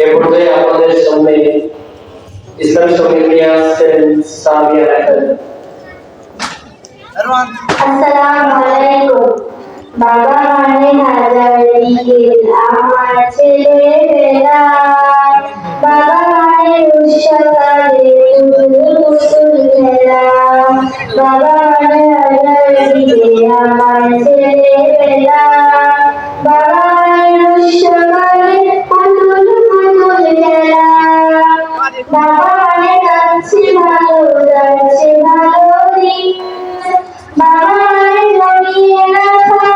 এ পর্যায়ে আমাদের সামনে ইসলামী সঙ্গীত নিয়ে আসছেন সামিয়া রাখেন। আসসালামু আলাইকুম। বাবা মানে হাজার বিকেল আমার ছেলেবেলা, বাবা মানে উৎসকালে পুতুল খেলা, বাবা মানে হাজার বিকেল আমার ছেলেবেলা, বাবা মানে উৎসকালে পুতুল খেলা, বাবা মানে যাচ্ছে ভালো যাচ্ছে ভালো দিন, বাবা মানে জমিয়ে রাখা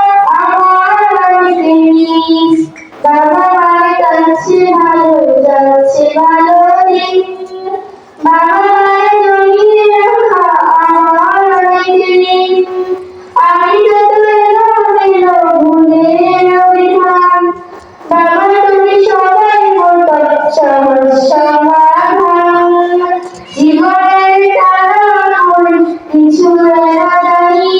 আমার বাড়িতে নিজ, বাবা মানে যাচ্ছে ভালো দিন, বাবা মানে জমিয়ে রাখা আমার বাড়িতে নিজ। আমি যত এলো ভুলের অভিধান, বাবা তুমি সবাই বলতো সহজ সমাধান, জীবনের কারণ কিছু জানি,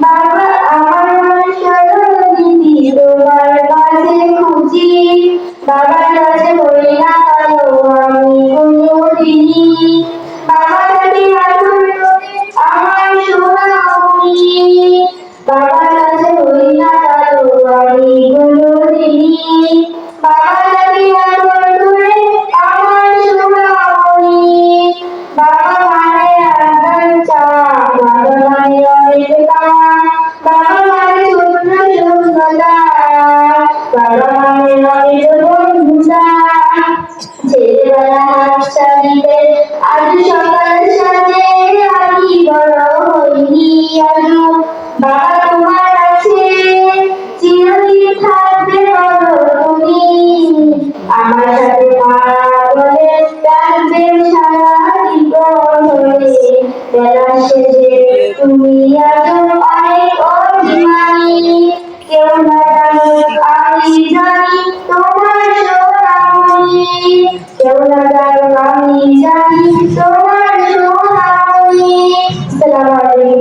বাবা আমার সরণীতি তোমার কাছে খুঁজি, বাবার কাছে বলি না কালো আমি কোনোদিনই, বাবার কাছে আদর করে আমার সোনামণি, বাবার কাছে বলি না কালো আমি কোনোদিনই, বাবার কাছে আদর করে আমার সোনামণি, বাবা মানে আদর চা, বাবা মানে অনেক কাজ, বাবা মানে শূন্য শূন্যতা, বাবা মানে অনেক বন্ধুতা, ছেলেবেলা হাতছানিতে আজ সকাল সাথে আমি বড় হইনি আজও, বাবা তোমার আছে চিরদিন থাকবে বলো তুমি, আমার সাথে মা বলে ডাকবে সারা জীবন ধরে, বেলা শেষে তুমি আজও অনেক অভিমানী, কেউ না জানো আমি জানি তোমার সোনামণি, কেউ না জানো আমি জানি তোমার সোনামণি। আসসালামু আলাইকুম।